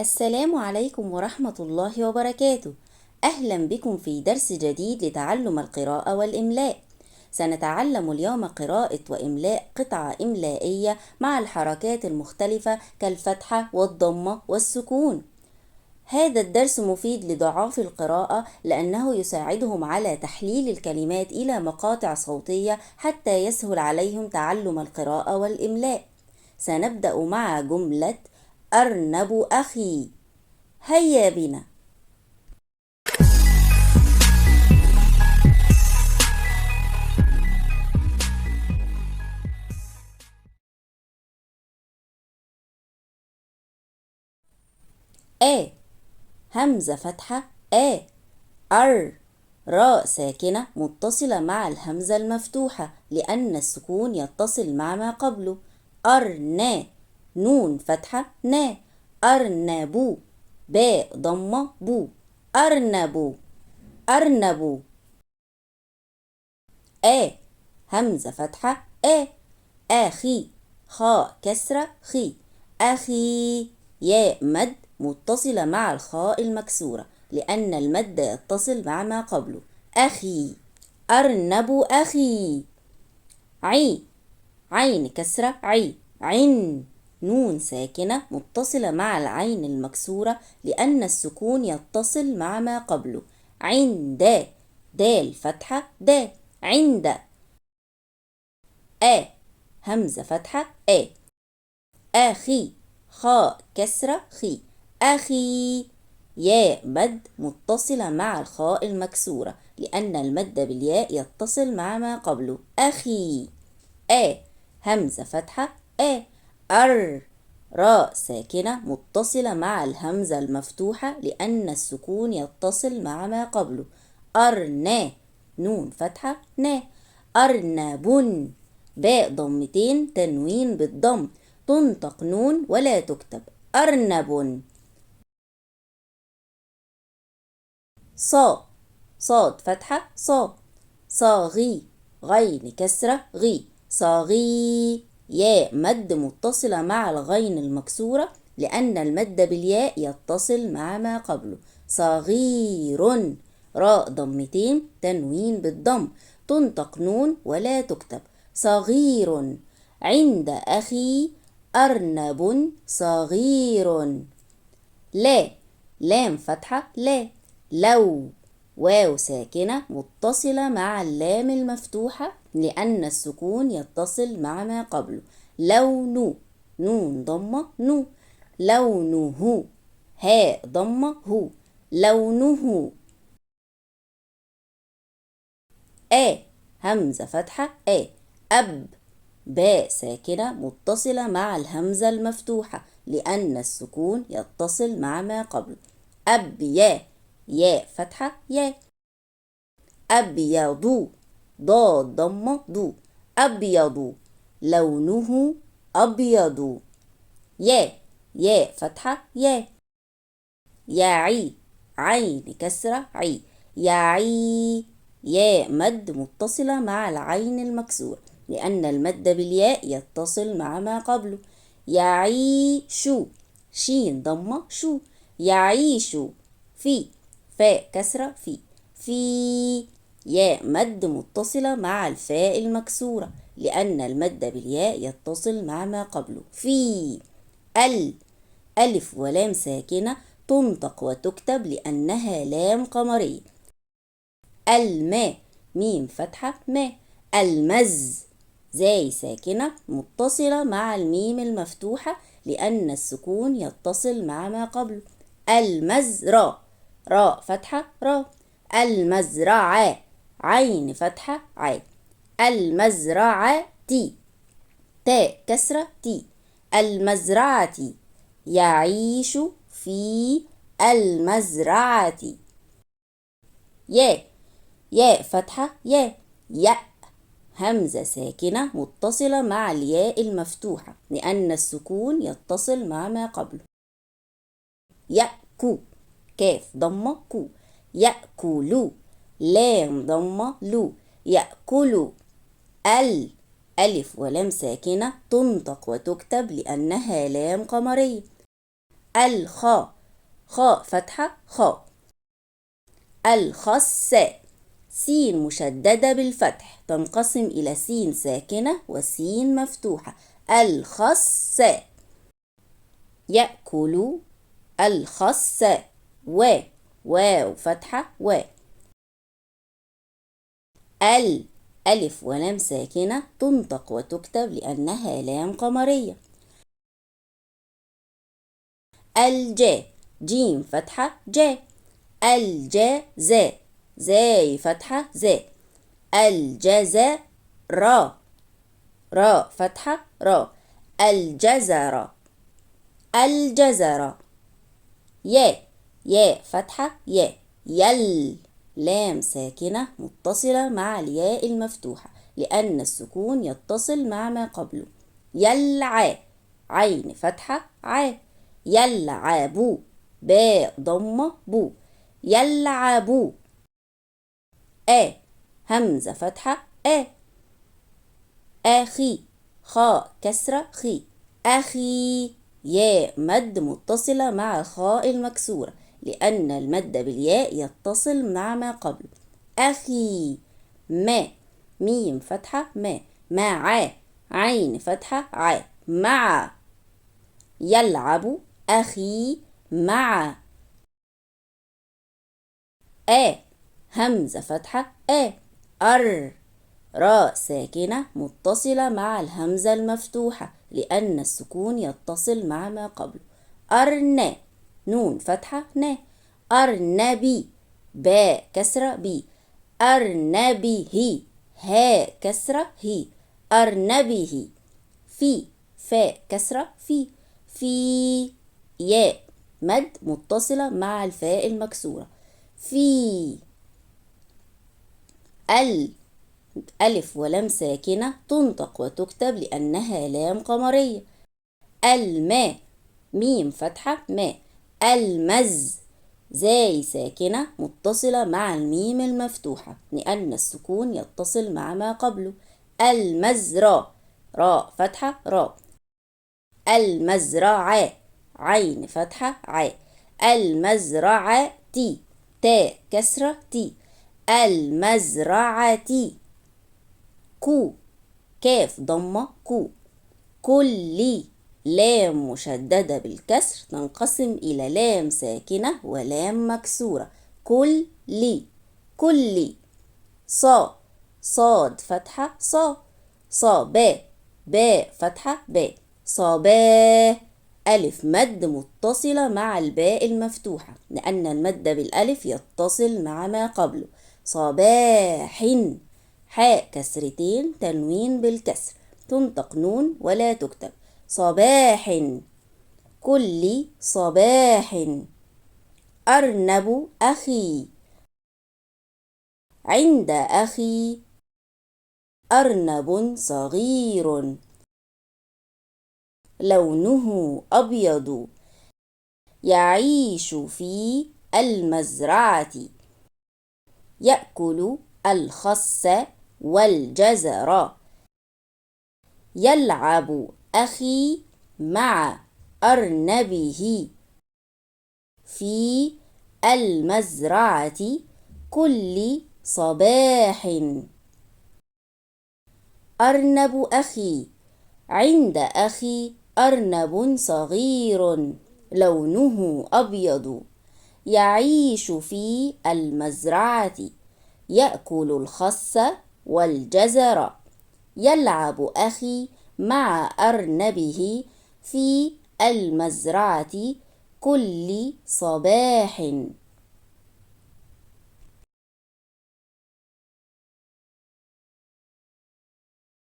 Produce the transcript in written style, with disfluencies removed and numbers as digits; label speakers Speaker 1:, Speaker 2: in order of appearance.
Speaker 1: السلام عليكم ورحمة الله وبركاته. أهلا بكم في درس جديد لتعلم القراءة والإملاء. سنتعلم اليوم قراءة وإملاء قطعة إملائية مع الحركات المختلفة كالفتحة والضمة والسكون. هذا الدرس مفيد لضعاف القراءة لأنه يساعدهم على تحليل الكلمات إلى مقاطع صوتية حتى يسهل عليهم تعلم القراءة والإملاء. سنبدأ مع جملة أرنب أخي. هيا بنا. همزة فتحة أر. راء ساكنة متصلة مع الهمزة المفتوحة لأن السكون يتصل مع ما قبله. أرنا. نون فتحة نا. أرنبو. باء ضمة بو. أرنبو. أرنبو. همزة فتحة آخي. خاء كسرة خي. أخي. ياء مد متصلة مع الخاء المكسورة لأن المد يتصل مع ما قبله. أخي. أرنب أخي. عين كسرة عي. عن. نون ساكنة متصلة مع العين المكسورة لأن السكون يتصل مع ما قبله. عند. دال فتحة دا. عند. همزة فتحة آخي. خاء كسرة خي. أخي. ياء مد متصلة مع الخاء المكسورة لأن المد بالياء يتصل مع ما قبله. أخي. همزة فتحة أر. راء ساكنة متصلة مع الهمزة المفتوحة لأن السكون يتصل مع ما قبله. أرنا. نون فتحة نا. أرنب. باء ضمتين تنوين بالضم تنطق نون ولا تكتب. أرنب. صاد فتحة صاغي. غين كسرة غي. صاغي. ياء مد متصلة مع الغين المكسورة لأن المد بالياء يتصل مع ما قبله. صغير. راء ضمتين تنوين بالضم تنطق نون ولا تكتب. صغير. عند أخي أرنب صغير. لام فتحة لا. لو. واو ساكنة متصلة مع اللام المفتوحة لأن السكون يتصل مع ما قبله. لون. نون ضمة نو. لونه. هاء ضمة هو. لونه. همزة فتحة أب. باء ساكنة متصلة مع الهمزة المفتوحة لأن السكون يتصل مع ما قبله. ياء فتحة يا. أبيض. ضاد ضمة ضو. أبيض. لونه أبيض. ياء فتحة يا. يعي. عين كسرة عي. يعي. ياء مد متصلة مع العين المكسور لأن المد بالياء يتصل مع ما قبله. يعيش. شين ضمة شو. يعيش. فاء كسرة في. ياء مد متصلة مع الفاء المكسورة لأن المد بالياء يتصل مع ما قبله. في. ألف ولام ساكنة تنطق وتكتب لأنها لام قمرية. الماء. ميم فتحة ما. المز. زاي ساكنة متصلة مع الميم المفتوحة لأن السكون يتصل مع ما قبله. المزرعة. راء فتحة را. المزرعة. عين فتحة عين. المزرعة تاء كسرة تي. المزرعة. يعيش في المزرعة. ياء فتحة ياء. همزة ساكنة متصلة مع الياء المفتوحة لأن السكون يتصل مع ما قبله. يأكو. كاف ضمة كو. يأكلوا. لام ضمة لو. يأكلوا. ألف ولام ساكنة تنطق وتكتب لأنها لام قمرية. الخاء، خاء فتحة خاء. الخس، سين مشددة بالفتح تنقسم إلى سين ساكنة وسين مفتوحة. الخس. يأكل، الخس، واو فتحة ألف ولام ساكنة تنطق وتكتب لأنها لام قمرية. الجا، جيم فتحة الجزاء، زاي فتحة الجزر، را فتحة الجزر، يا فتحة لام ساكنة متصلة مع الياء المفتوحة لأن السكون يتصل مع ما قبله. عين فتحة يلعبوا، باء ضمة بو، يلعبوا. همزة فتحة أخي، خاء كسرة أخي. ياء مد متصلة مع الخاء المكسورة لأن المد بالياء يتصل مع ما قبله. أخي. ميم فتحة مع، عين فتحة مع. يلعب أخي مع. همزة فتحة راء ساكنة متصلة مع الهمزة المفتوحة لأن السكون يتصل مع ما قبله. نون فتحة أرنبي، باء كسرة بي، أرنبه، هاء كسرة هي، أرنبه. فاء كسرة في، ياء مد متصلة مع الفاء المكسورة. ألف ولام ساكنة تنطق وتكتب لأنها لام قمرية. الماء، ميم فتحة المز، زاي ساكنة متصلة مع الميم المفتوحة لأن السكون يتصل مع ما قبله. المزرعة، راء فتحة المزرعة، عين فتحة المزرعة، تاء كسرة المزرعة. كاف ضمة كل، لام مشددة بالكسر تنقسم إلى لام ساكنة ولام مكسورة. كل. صاد فتحة باء فتحة صباه. ألف مد متصلة مع الباء المفتوحة لأن المد بالألف يتصل مع ما قبله. صباح. حاء كسرتين تنوين بالكسر تنطق نون ولا تكتب. صباح، كل صباح. أرنب أخي، عند أخي أرنب صغير، لونه أبيض، يعيش في المزرعة، يأكل الخس والجزر. يلعب أخي مع أرنبه في المزرعة كل صباح. أرنب أخي، عند أخي أرنب صغير، لونه أبيض، يعيش في المزرعة، يأكل الخس والجزر. يلعب أخي مع أرنبه في المزرعة كل صباح.